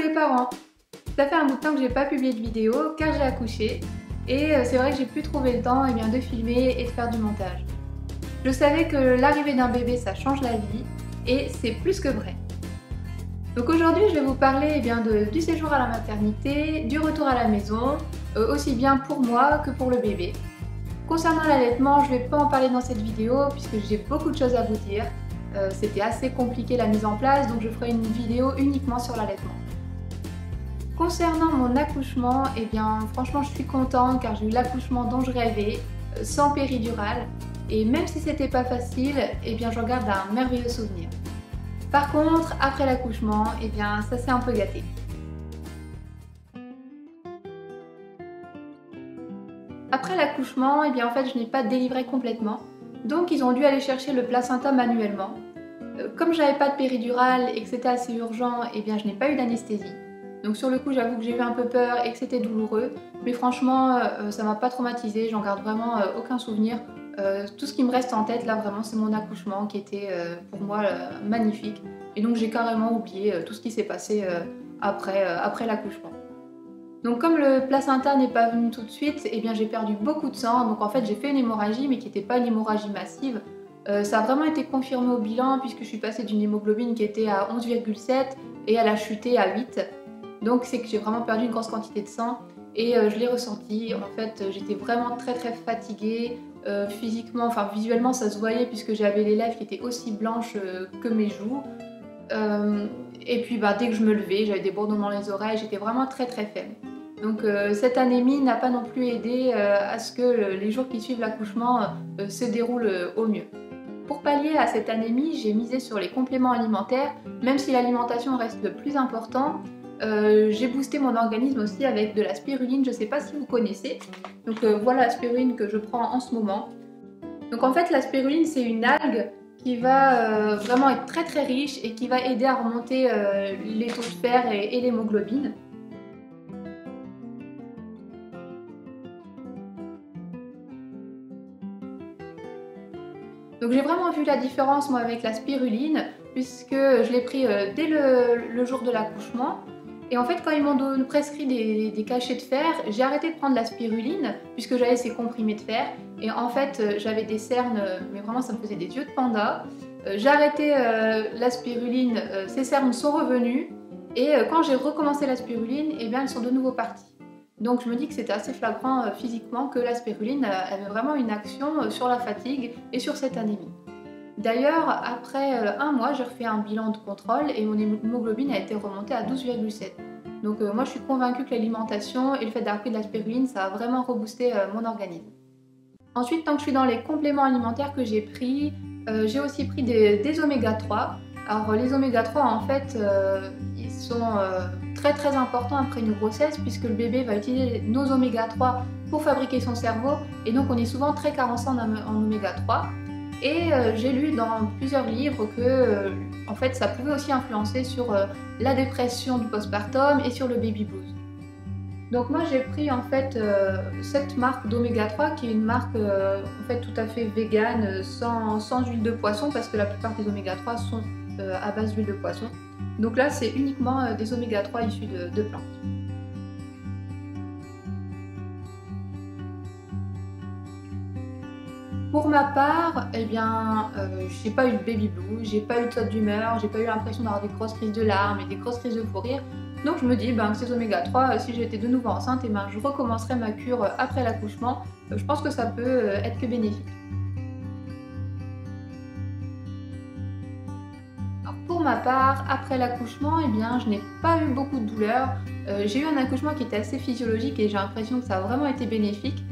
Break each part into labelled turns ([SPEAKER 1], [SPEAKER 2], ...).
[SPEAKER 1] les parents! Ça fait un bout de temps que j'ai pas publié de vidéo car j'ai accouché et c'est vrai que j'ai plus trouvé le temps de filmer et de faire du montage. Je savais que l'arrivée d'un bébé ça change la vie et c'est plus que vrai. Donc aujourd'hui je vais vous parler du séjour à la maternité, du retour à la maison, aussi bien pour moi que pour le bébé. Concernant l'allaitement, je ne vais pas en parler dans cette vidéo puisque j'ai beaucoup de choses à vous dire. C'était assez compliqué la mise en place, donc je ferai une vidéo uniquement sur l'allaitement. Concernant mon accouchement, franchement je suis contente car j'ai eu l'accouchement dont je rêvais, sans péridurale. Et même si c'était pas facile, j'en garde un merveilleux souvenir. Par contre, après l'accouchement, ça s'est un peu gâté. Après l'accouchement, en fait, je n'ai pas délivré complètement. Donc, ils ont dû aller chercher le placenta manuellement. Comme j'avais pas de péridurale et que c'était assez urgent, je n'ai pas eu d'anesthésie. Donc, sur le coup, j'avoue que j'ai eu un peu peur et que c'était douloureux. Mais franchement, ça m'a pas traumatisée. J'en garde vraiment aucun souvenir. Tout ce qui me reste en tête, là, vraiment, c'est mon accouchement qui était pour moi magnifique. Et donc, j'ai carrément oublié tout ce qui s'est passé après l'accouchement. Donc comme le placenta n'est pas venu tout de suite, j'ai perdu beaucoup de sang. Donc en fait j'ai fait une hémorragie mais qui n'était pas une hémorragie massive. Ça a vraiment été confirmé au bilan puisque je suis passée d'une hémoglobine qui était à 11,7 et elle a chuté à 8. Donc c'est que j'ai vraiment perdu une grosse quantité de sang et je l'ai ressenti. En fait j'étais vraiment très fatiguée physiquement, enfin visuellement ça se voyait puisque j'avais les lèvres qui étaient aussi blanches que mes joues. Et puis dès que je me levais, j'avais des bourdonnements dans les oreilles, j'étais vraiment très faible. Donc cette anémie n'a pas non plus aidé à ce que les jours qui suivent l'accouchement se déroulent au mieux. Pour pallier à cette anémie, j'ai misé sur les compléments alimentaires, même si l'alimentation reste le plus important. J'ai boosté mon organisme aussi avec de la spiruline, je ne sais pas si vous connaissez. Donc voilà la spiruline que je prends en ce moment. Donc en fait la spiruline c'est une algue qui va vraiment être très riche et qui va aider à remonter les taux de fer et l'hémoglobine. Donc j'ai vraiment vu la différence moi avec la spiruline puisque je l'ai pris dès le jour de l'accouchement. Et en fait quand ils m'ont prescrit des cachets de fer, j'ai arrêté de prendre la spiruline puisque j'avais ces comprimés de fer. Et en fait j'avais des cernes, mais vraiment ça me faisait des yeux de panda. J'ai arrêté la spiruline, ces cernes sont revenues. Et quand j'ai recommencé la spiruline, elles sont de nouveau parties. Donc je me dis que c'était assez flagrant physiquement que la spiruline avait vraiment une action sur la fatigue et sur cette anémie. D'ailleurs, après un mois, j'ai refait un bilan de contrôle et mon hémoglobine a été remontée à 12,7. Donc moi je suis convaincue que l'alimentation et le fait d'avoir pris de la spiruline, ça a vraiment reboosté mon organisme. Ensuite, tant que je suis dans les compléments alimentaires que j'ai pris, j'ai aussi pris des oméga 3. Alors les oméga 3 en fait, ils sont très importants après une grossesse puisque le bébé va utiliser nos oméga 3 pour fabriquer son cerveau et donc on est souvent très carencé en oméga 3. Et j'ai lu dans plusieurs livres que en fait, ça pouvait aussi influencer sur la dépression du postpartum et sur le baby blues. Donc moi j'ai pris en fait cette marque d'oméga 3 qui est une marque en fait tout à fait végane, sans huile de poisson parce que la plupart des oméga 3 sont à base d'huile de poisson. Donc là c'est uniquement des oméga 3 issus de plantes. Pour ma part, j'ai pas eu de baby blues, j'ai pas eu de saute d'humeur, j'ai pas eu l'impression d'avoir des grosses crises de larmes et des grosses crises de fou rire. Donc je me dis que ces oméga 3, si j'étais de nouveau enceinte, je recommencerai ma cure après l'accouchement. Je pense que ça peut être que bénéfique. Alors pour ma part, après l'accouchement, je n'ai pas eu beaucoup de douleurs. J'ai eu un accouchement qui était assez physiologique et j'ai l'impression que ça a vraiment été bénéfique.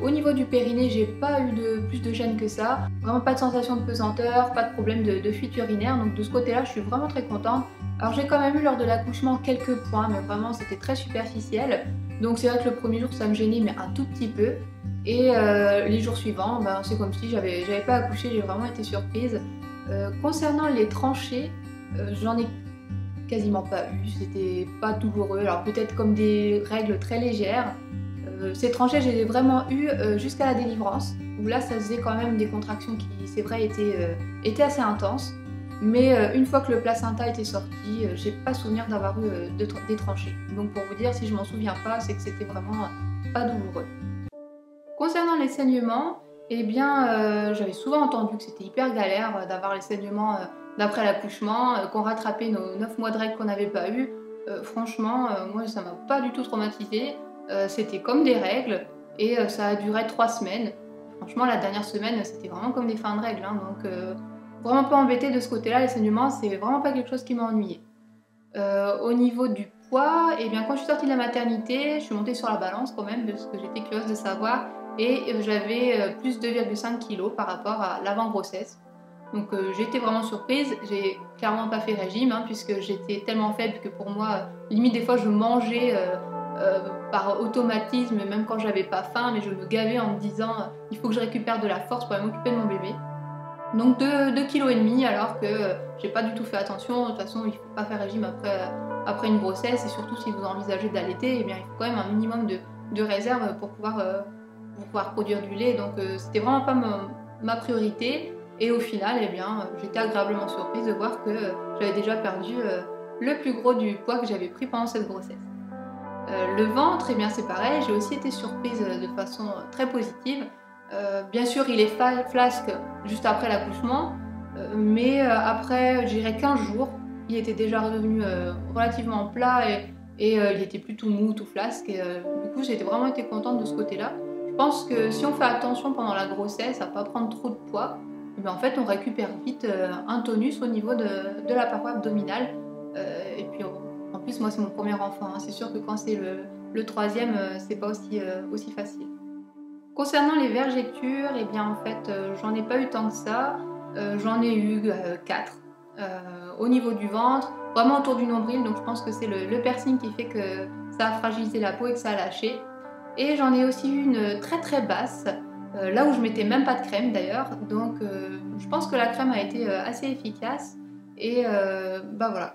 [SPEAKER 1] Au niveau du périnée, j'ai pas eu plus de gêne que ça. Vraiment pas de sensation de pesanteur, pas de problème de fuite urinaire. Donc de ce côté-là, je suis vraiment très contente. Alors j'ai quand même eu lors de l'accouchement quelques points, mais vraiment c'était très superficiel. Donc c'est vrai que le premier jour ça me gênait, mais un tout petit peu. Et les jours suivants, c'est comme si j'avais pas accouché, j'ai vraiment été surprise. Concernant les tranchées, j'en ai quasiment pas eu, c'était pas douloureux. Alors peut-être comme des règles très légères. Ces tranchées, j'ai vraiment eu jusqu'à la délivrance, où là ça faisait quand même des contractions qui, c'est vrai, étaient assez intenses. Mais une fois que le placenta était sorti, j'ai pas souvenir d'avoir eu des tranchées. Donc pour vous dire, si je m'en souviens pas, c'est que c'était vraiment pas douloureux. Concernant les saignements, eh bien j'avais souvent entendu que c'était hyper galère d'avoir les saignements d'après l'accouchement, qu'on rattrapait nos 9 mois de règles qu'on n'avait pas eu. Franchement, moi ça m'a pas du tout traumatisée. C'était comme des règles et ça a duré 3 semaines. Franchement, la dernière semaine, c'était vraiment comme des fins de règles, hein, donc vraiment pas embêtée de ce côté-là. Les saignements, c'est vraiment pas quelque chose qui m'a ennuyée. Au niveau du poids, eh bien, quand je suis sortie de la maternité, je suis montée sur la balance quand même, parce que j'étais curieuse de savoir, et j'avais plus 2,5 kg par rapport à l'avant-grossesse. Donc j'ai été vraiment surprise, j'ai clairement pas fait régime, hein, puisque j'étais tellement faible que pour moi, limite des fois je mangeais par automatisme, même quand j'avais pas faim, mais je me gavais en me disant il faut que je récupère de la force pour aller m'occuper de mon bébé. Donc 2,5 kg alors que j'ai pas du tout fait attention. De toute façon, il ne faut pas faire régime après une grossesse, et surtout si vous envisagez d'allaiter, eh bien, il faut quand même un minimum de réserve pour pouvoir produire du lait. Donc c'était vraiment pas ma priorité. Et au final, eh bien, j'étais agréablement surprise de voir que j'avais déjà perdu le plus gros du poids que j'avais pris pendant cette grossesse. Le ventre, eh bien, c'est pareil, j'ai aussi été surprise de façon très positive. Bien sûr, il est flasque juste après l'accouchement, mais après, je dirais 15 jours, il était déjà redevenu relativement plat et il était plus tout mou, tout flasque. Et, du coup, j'ai vraiment été contente de ce côté-là. Je pense que si on fait attention pendant la grossesse à ne pas prendre trop de poids, eh bien, en fait, on récupère vite un tonus au niveau de la paroi abdominale. Et puis, en plus, moi, c'est mon premier enfant, hein. C'est sûr que quand c'est le troisième, c'est pas aussi facile. Concernant les vergetures, eh bien en fait, j'en ai pas eu tant que ça. J'en ai eu 4 au niveau du ventre, vraiment autour du nombril, donc je pense que c'est le piercing qui fait que ça a fragilisé la peau et que ça a lâché. Et j'en ai aussi eu une très très basse, là où je mettais même pas de crème d'ailleurs, donc je pense que la crème a été assez efficace. Et bah voilà,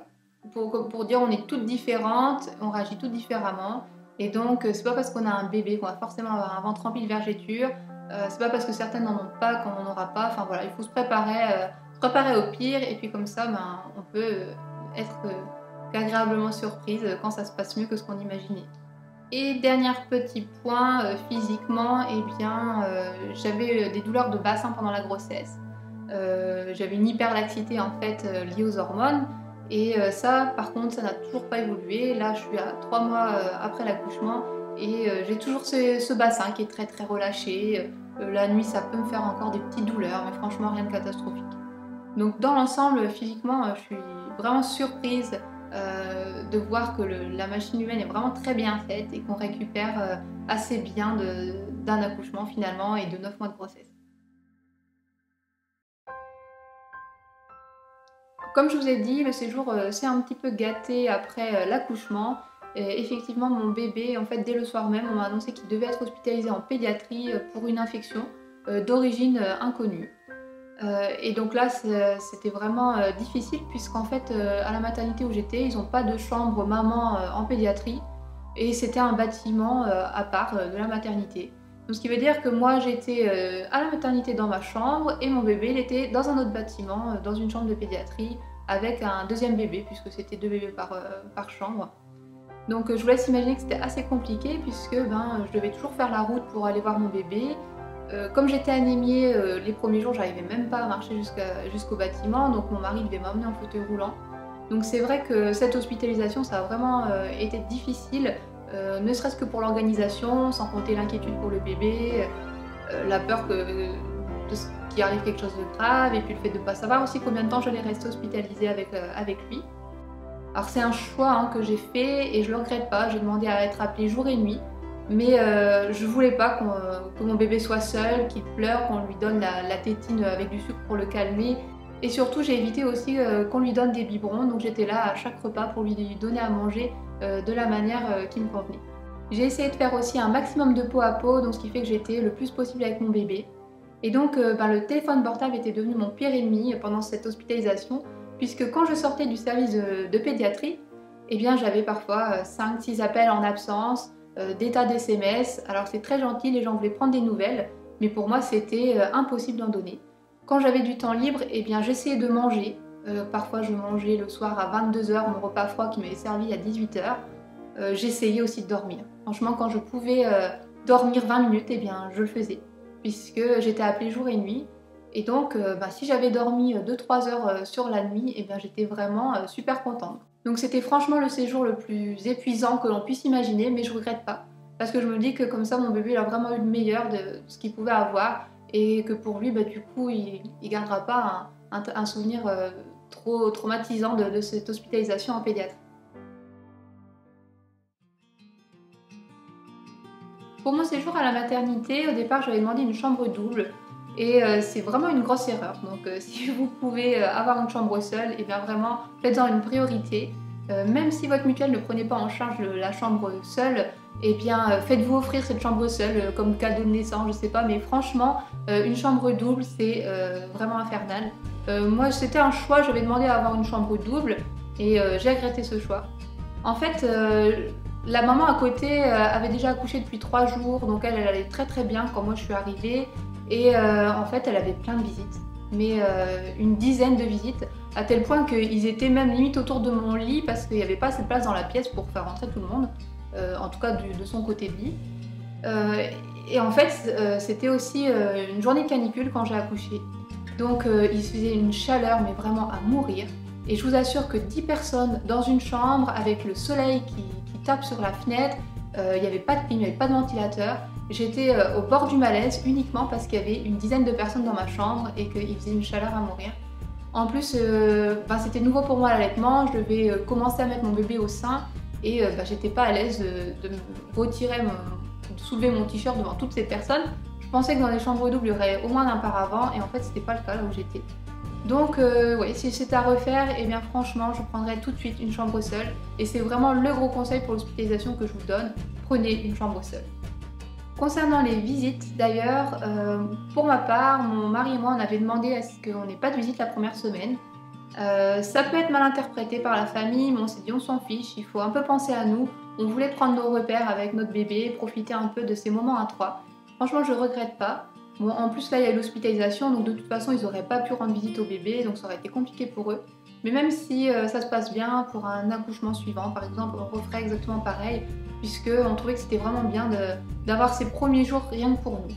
[SPEAKER 1] pour dire on est toutes différentes, on réagit toutes différemment. Et donc, c'est pas parce qu'on a un bébé qu'on va forcément avoir un ventre rempli de vergetures. C'est pas parce que certaines n'en ont pas qu'on n'en aura pas. Enfin voilà, il faut se préparer au pire. Et puis comme ça, ben, on peut être agréablement surprise quand ça se passe mieux que ce qu'on imaginait. Et dernier petit point, physiquement, eh bien, j'avais des douleurs de bassin pendant la grossesse. J'avais une hyperlaxité en fait liée aux hormones. Et ça, par contre, ça n'a toujours pas évolué. Là, je suis à 3 mois après l'accouchement et j'ai toujours ce bassin qui est très très relâché. La nuit, ça peut me faire encore des petites douleurs, mais franchement, rien de catastrophique. Donc, dans l'ensemble, physiquement, je suis vraiment surprise de voir que la machine humaine est vraiment très bien faite et qu'on récupère assez bien d'un accouchement finalement et de 9 mois de grossesse. Comme je vous ai dit, le séjour s'est un petit peu gâté après l'accouchement. Effectivement, mon bébé, en fait, dès le soir même, on m'a annoncé qu'il devait être hospitalisé en pédiatrie pour une infection d'origine inconnue. Et donc là, c'était vraiment difficile puisqu'en fait, à la maternité où j'étais, ils n'ont pas de chambre maman en pédiatrie et c'était un bâtiment à part de la maternité. Donc ce qui veut dire que moi, j'étais à la maternité dans ma chambre et mon bébé, il était dans un autre bâtiment, dans une chambre de pédiatrie avec un deuxième bébé puisque c'était 2 bébés par chambre. Donc je vous laisse imaginer que c'était assez compliqué puisque je devais toujours faire la route pour aller voir mon bébé. Comme j'étais anémiée, les premiers jours, j'arrivais même pas à marcher jusqu'au bâtiment, donc mon mari devait m'emmener en fauteuil roulant. Donc c'est vrai que cette hospitalisation, ça a vraiment été difficile, ne serait-ce que pour l'organisation, sans compter l'inquiétude pour le bébé, la peur qu'il arrive quelque chose de grave, et puis le fait de ne pas savoir aussi combien de temps j'allais rester hospitalisée avec lui. Alors c'est un choix hein, que j'ai fait et je le regrette pas, j'ai demandé à être appelée jour et nuit. Mais je voulais pas que mon bébé soit seul, qu'il pleure, qu'on lui donne la tétine avec du sucre pour le calmer. Et surtout, j'ai évité aussi qu'on lui donne des biberons, donc j'étais là à chaque repas pour lui donner à manger de la manière qui me convenait. J'ai essayé de faire aussi un maximum de peau à peau, donc ce qui fait que j'étais le plus possible avec mon bébé. Et donc le téléphone portable était devenu mon pire ennemi pendant cette hospitalisation, puisque quand je sortais du service de pédiatrie, eh bien j'avais parfois 5-6 appels en absence, des tas d'SMS. Alors c'est très gentil, les gens voulaient prendre des nouvelles, mais pour moi c'était impossible d'en donner. Quand j'avais du temps libre, eh bien j'essayais de manger, Parfois je mangeais le soir à 22h mon repas froid qui m'avait servi à 18h. J'essayais aussi de dormir. Franchement, quand je pouvais dormir 20 minutes, eh bien je le faisais, puisque j'étais appelée jour et nuit. Et donc, si j'avais dormi 2-3 heures sur la nuit, eh bien j'étais vraiment super contente. Donc c'était franchement le séjour le plus épuisant que l'on puisse imaginer, mais je regrette pas. Parce que je me dis que comme ça, mon bébé il a vraiment eu le meilleur de ce qu'il pouvait avoir, et que pour lui, du coup, il gardera pas un souvenir trop traumatisant de cette hospitalisation en pédiatrie. Pour mon séjour à la maternité, au départ, j'avais demandé une chambre double. Et c'est vraiment une grosse erreur. Donc si vous pouvez avoir une chambre seule, et bien vraiment faites-en une priorité. Même si votre mutuelle ne prenait pas en charge la chambre seule, et bien faites-vous offrir cette chambre seule comme cadeau de naissance, je sais pas. Mais franchement, une chambre double, c'est vraiment infernal. Moi, c'était un choix, j'avais demandé à avoir une chambre double et j'ai regretté ce choix. En fait, la maman à côté avait déjà accouché depuis 3 jours, donc elle allait très très bien quand moi je suis arrivée. Et en fait, elle avait plein de visites, mais une dizaine de visites, à tel point qu'ils étaient même limite autour de mon lit parce qu'il n'y avait pas assez de place dans la pièce pour faire rentrer tout le monde, en tout cas de son côté de lit. Et en fait, c'était aussi une journée de canicule quand j'ai accouché. Donc il se faisait une chaleur, mais vraiment à mourir. Et je vous assure que 10 personnes dans une chambre avec le soleil qui tape sur la fenêtre, il n'y avait pas de clim, il n'y avait pas de ventilateur. J'étais au bord du malaise uniquement parce qu'il y avait une dizaine de personnes dans ma chambre et qu'il faisait une chaleur à mourir. En plus, c'était nouveau pour moi l'allaitement, je devais commencer à mettre mon bébé au sein et j'étais pas à l'aise de me retirer, de soulever mon t-shirt devant toutes ces personnes. Je pensais que dans les chambres doubles, il y aurait au moins un paravent et en fait, c'était pas le cas là où j'étais. Donc oui, si c'était à refaire, eh bien franchement, je prendrais tout de suite une chambre seule. Et c'est vraiment le gros conseil pour l'hospitalisation que je vous donne, prenez une chambre seule. Concernant les visites d'ailleurs, pour ma part, mon mari et moi on avait demandé à ce qu'on n'ait pas de visite la première semaine. Ça peut être mal interprété par la famille, mais on s'est dit on s'en fiche, il faut un peu penser à nous. On voulait prendre nos repères avec notre bébé, profiter un peu de ces moments à trois. Franchement, je regrette pas. Bon, en plus là il y a l'hospitalisation, donc de toute façon ils n'auraient pas pu rendre visite au bébé, donc ça aurait été compliqué pour eux. Mais même si ça se passe bien, pour un accouchement suivant par exemple, on referait exactement pareil, puisqu'on trouvait que c'était vraiment bien d'avoir ces premiers jours rien que pour nous.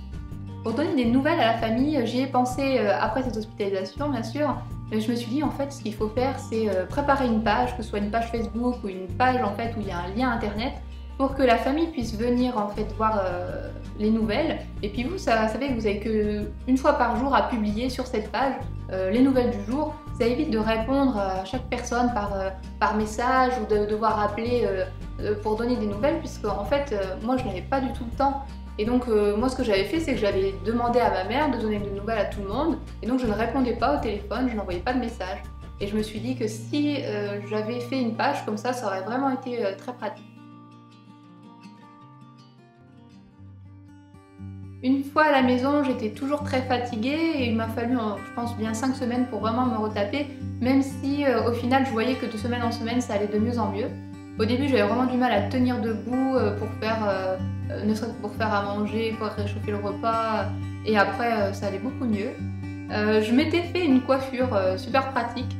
[SPEAKER 1] Pour donner des nouvelles à la famille, j'y ai pensé après cette hospitalisation bien sûr, mais je me suis dit en fait ce qu'il faut faire c'est préparer une page, que ce soit une page Facebook ou une page en fait où il y a un lien internet, pour que la famille puisse venir en fait voir les nouvelles. Et puis vous, savez que vous avez qu'une fois par jour à publier sur cette page les nouvelles du jour. Ça évite de répondre à chaque personne par message ou de devoir appeler pour donner des nouvelles, puisque en fait moi je n'avais pas du tout le temps. Et donc moi ce que j'avais fait c'est que j'avais demandé à ma mère de donner des nouvelles à tout le monde, et donc je ne répondais pas au téléphone, je n'envoyais pas de message. Et je me suis dit que si j'avais fait une page comme ça aurait vraiment été très pratique. Une fois à la maison, j'étais toujours très fatiguée et il m'a fallu, je pense, bien 5 semaines pour vraiment me retaper, même si au final je voyais que de semaine en semaine ça allait de mieux en mieux. Au début j'avais vraiment du mal à tenir debout pour faire, ne serait-ce que pour faire à manger, pour réchauffer le repas, et après ça allait beaucoup mieux. Je m'étais fait une coiffure super pratique,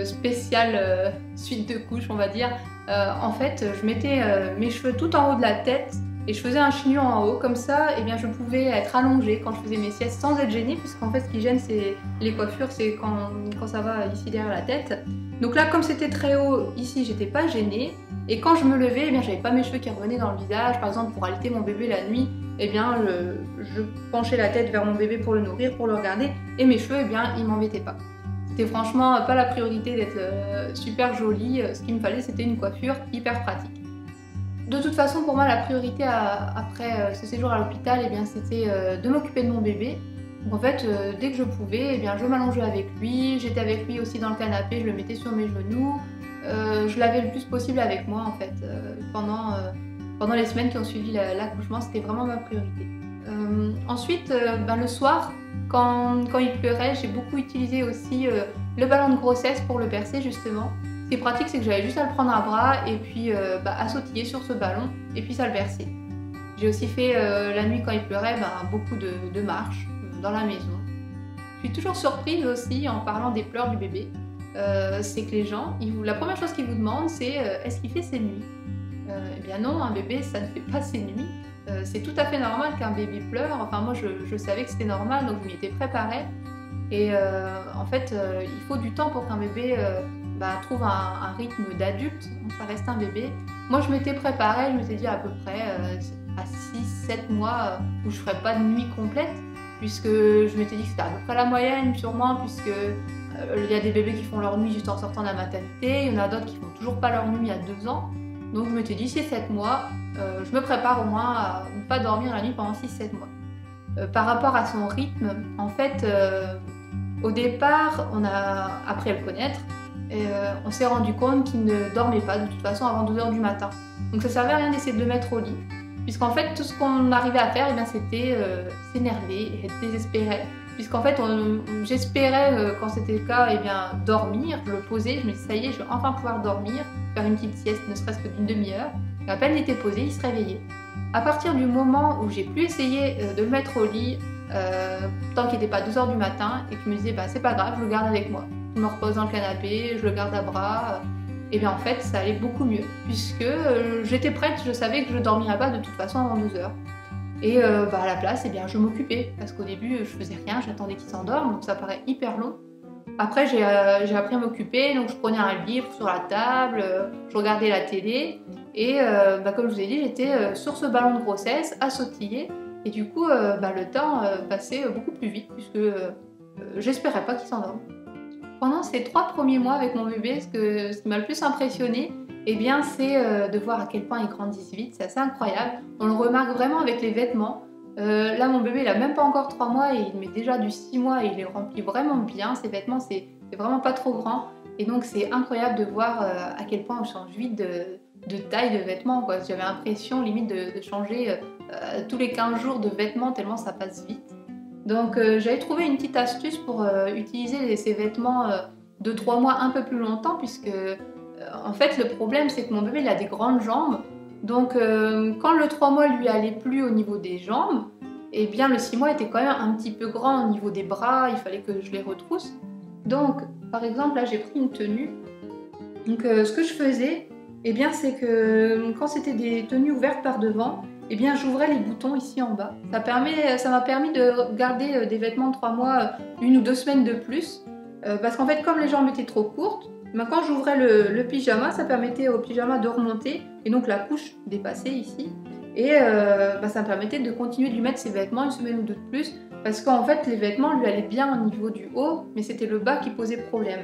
[SPEAKER 1] spéciale suite de couches on va dire. En fait je mettais mes cheveux tout en haut de la tête, et je faisais un chignon en haut, comme ça, eh bien, je pouvais être allongée quand je faisais mes siestes sans être gênée, puisqu'en fait ce qui gêne c'est les coiffures, c'est quand ça va ici derrière la tête. Donc là, comme c'était très haut, ici j'étais pas gênée, et quand je me levais, eh bien, j'avais pas mes cheveux qui revenaient dans le visage. Par exemple, pour allaiter mon bébé la nuit, eh bien, je penchais la tête vers mon bébé pour le nourrir, pour le regarder, et mes cheveux, eh bien, ils m'embêtaient pas. C'était franchement pas la priorité d'être super jolie, ce qu'il me fallait c'était une coiffure hyper pratique. De toute façon, pour moi, la priorité après ce séjour à l'hôpital, eh bien, c'était de m'occuper de mon bébé. Donc en fait, dès que je pouvais, eh bien, je m'allongeais avec lui, j'étais avec lui aussi dans le canapé, je le mettais sur mes genoux, je l'avais le plus possible avec moi en fait. Pendant les semaines qui ont suivi l'accouchement, c'était vraiment ma priorité. Ensuite, le soir, quand il pleurait, j'ai beaucoup utilisé aussi le ballon de grossesse pour le bercer justement. Ce qui est pratique, c'est que j'avais juste à le prendre à bras et puis à sautiller sur ce ballon et puis ça le berçait. J'ai aussi fait la nuit quand il pleurait beaucoup de marches dans la maison. Je suis toujours surprise aussi en parlant des pleurs du bébé, c'est que les gens, la première chose qu'ils vous demandent, c'est est-ce qu'il fait ses nuits? Eh bien non, un bébé, ça ne fait pas ses nuits. C'est tout à fait normal qu'un bébé pleure. Enfin, moi, je savais que c'était normal, donc je m'y étais préparée. Et en fait, il faut du temps pour qu'un bébé trouve un rythme d'adulte. Ça reste un bébé. Moi, je m'étais préparée, je m'étais dit à peu près à 6-7 mois où je ne ferais pas de nuit complète, puisque je m'étais dit que c'était à peu près la moyenne, sûrement, puisque il y a des bébés qui font leur nuit juste en sortant de la maternité, il y en a d'autres qui font toujours pas leur nuit à 2 ans. Donc je m'étais dit 6-7 mois, je me prépare au moins à ne pas dormir la nuit pendant 6-7 mois. Par rapport à son rythme, en fait, au départ, on a appris à le connaître, et on s'est rendu compte qu'il ne dormait pas de toute façon avant 2 h du matin. Donc ça servait à rien d'essayer de le mettre au lit, puisqu'en fait tout ce qu'on arrivait à faire, c'était s'énerver et être désespéré. Puisqu'en fait, j'espérais, quand c'était le cas, dormir, je le posais, je me disais ça y est, je vais enfin pouvoir dormir, faire une petite sieste, ne serait-ce que d'une demi-heure. Et à peine il était posé, il se réveillait. À partir du moment où j'ai pu essayer de le mettre au lit, tant qu'il n'était pas 2 h du matin, et que je me disais, c'est pas grave, je le garde avec moi. Je me repose dans le canapé, je le garde à bras, et bien en fait, ça allait beaucoup mieux, puisque j'étais prête, je savais que je ne dormirais pas de toute façon avant 2 h. Et à la place, je m'occupais, parce qu'au début, je faisais rien, j'attendais qu'il s'endorme, donc ça paraît hyper long. Après, j'ai appris à m'occuper, donc je prenais un livre sur la table, je regardais la télé, et comme je vous ai dit, j'étais sur ce ballon de grossesse, à sautiller, et du coup, le temps passait beaucoup plus vite, puisque j'espérais pas qu'il s'endorme. Pendant ces 3 premiers mois avec mon bébé, ce qui m'a le plus impressionné, c'est de voir à quel point ils grandissent vite, c'est assez incroyable. On le remarque vraiment avec les vêtements. Là, mon bébé, il a même pas encore 3 mois et il met déjà du 6 mois et il les remplit vraiment bien. Ses vêtements, c'est vraiment pas trop grand. Et donc, c'est incroyable de voir à quel point on change vite de taille de vêtements, quoi. J'avais l'impression limite de changer tous les 15 jours de vêtements tellement ça passe vite. Donc, j'avais trouvé une petite astuce pour utiliser ces vêtements de 3 mois un peu plus longtemps, puisque en fait, le problème, c'est que mon bébé, il a des grandes jambes. Donc, quand le 3 mois lui allait plus au niveau des jambes, le 6 mois était quand même un petit peu grand au niveau des bras, il fallait que je les retrousse. Donc, par exemple, là, j'ai pris une tenue. Donc, ce que je faisais, c'est que quand c'était des tenues ouvertes par devant, j'ouvrais les boutons ici en bas. Ça m'a permis de garder des vêtements de 3 mois 1 ou 2 semaines de plus. Parce qu'en fait, comme les jambes étaient trop courtes, quand j'ouvrais le pyjama, ça permettait au pyjama de remonter et donc la couche dépassait ici. Et ça me permettait de continuer de lui mettre ses vêtements 1 semaine ou 2 de plus, parce qu'en fait les vêtements lui allaient bien au niveau du haut, mais c'était le bas qui posait problème.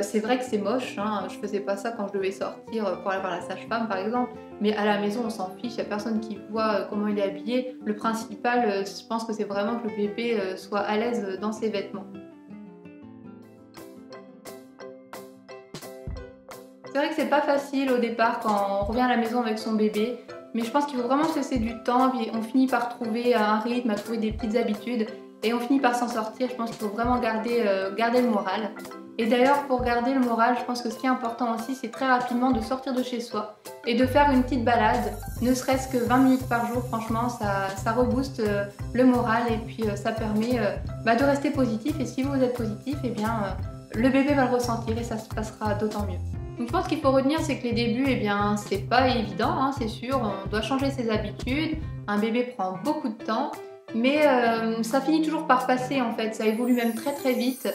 [SPEAKER 1] C'est vrai que c'est moche, hein, je faisais pas ça quand je devais sortir pour aller voir la sage-femme par exemple, mais à la maison on s'en fiche, il n'y a personne qui voit comment il est habillé. Le principal, je pense que c'est vraiment que le bébé soit à l'aise dans ses vêtements. C'est vrai que c'est pas facile au départ quand on revient à la maison avec son bébé, mais je pense qu'il faut vraiment se laisser du temps, puis on finit par trouver un rythme, à trouver des petites habitudes, et on finit par s'en sortir. Je pense qu'il faut vraiment garder le moral. Et d'ailleurs, pour garder le moral, je pense que ce qui est important aussi, c'est très rapidement de sortir de chez soi et de faire une petite balade, ne serait-ce que 20 minutes par jour. Franchement, ça rebooste le moral et puis ça permet de rester positif. Et si vous êtes positif, le bébé va le ressentir et ça se passera d'autant mieux. Donc je pense qu'il faut retenir, c'est que les débuts, c'est pas évident, hein, c'est sûr, on doit changer ses habitudes, un bébé prend beaucoup de temps, mais ça finit toujours par passer en fait, ça évolue même très très vite.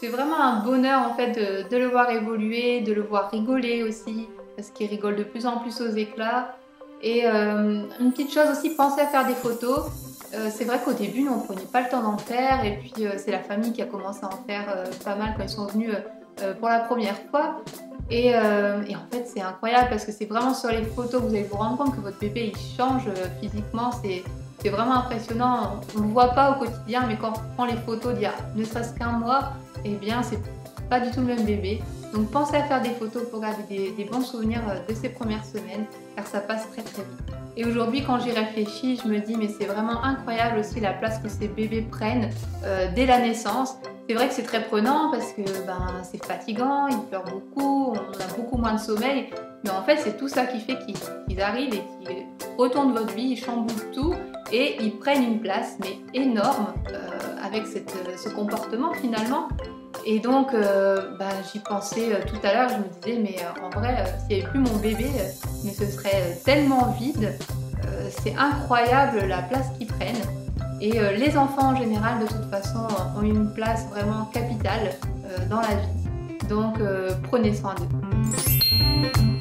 [SPEAKER 1] C'est vraiment un bonheur en fait de le voir évoluer, de le voir rigoler aussi, parce qu'il rigole de plus en plus aux éclats. Et une petite chose aussi, pensez à faire des photos. C'est vrai qu'au début, nous on prenait pas le temps d'en faire, et puis c'est la famille qui a commencé à en faire pas mal quand ils sont venus pour la première fois. Et en fait c'est incroyable parce que c'est vraiment sur les photos que vous allez vous rendre compte que votre bébé il change physiquement, c'est vraiment impressionnant. On ne le voit pas au quotidien, mais quand on prend les photos d'il y a ne serait-ce qu'un mois, c'est pas du tout le même bébé. Donc pensez à faire des photos pour garder des bons souvenirs de ces premières semaines, car ça passe très très vite. Et aujourd'hui quand j'y réfléchis, je me dis mais c'est vraiment incroyable aussi la place que ces bébés prennent dès la naissance. C'est vrai que c'est très prenant parce que c'est fatigant, ils pleurent beaucoup, on a beaucoup moins de sommeil, mais en fait c'est tout ça qui fait qu'ils arrivent et qu'ils retournent votre vie, ils chamboulent tout et ils prennent une place mais énorme avec ce comportement finalement. Et donc, j'y pensais tout à l'heure, je me disais, mais en vrai, s'il n'y avait plus mon bébé, mais ce serait tellement vide. C'est incroyable la place qu'ils prennent. Et les enfants en général, de toute façon, ont une place vraiment capitale dans la vie. Donc, prenez soin d'eux.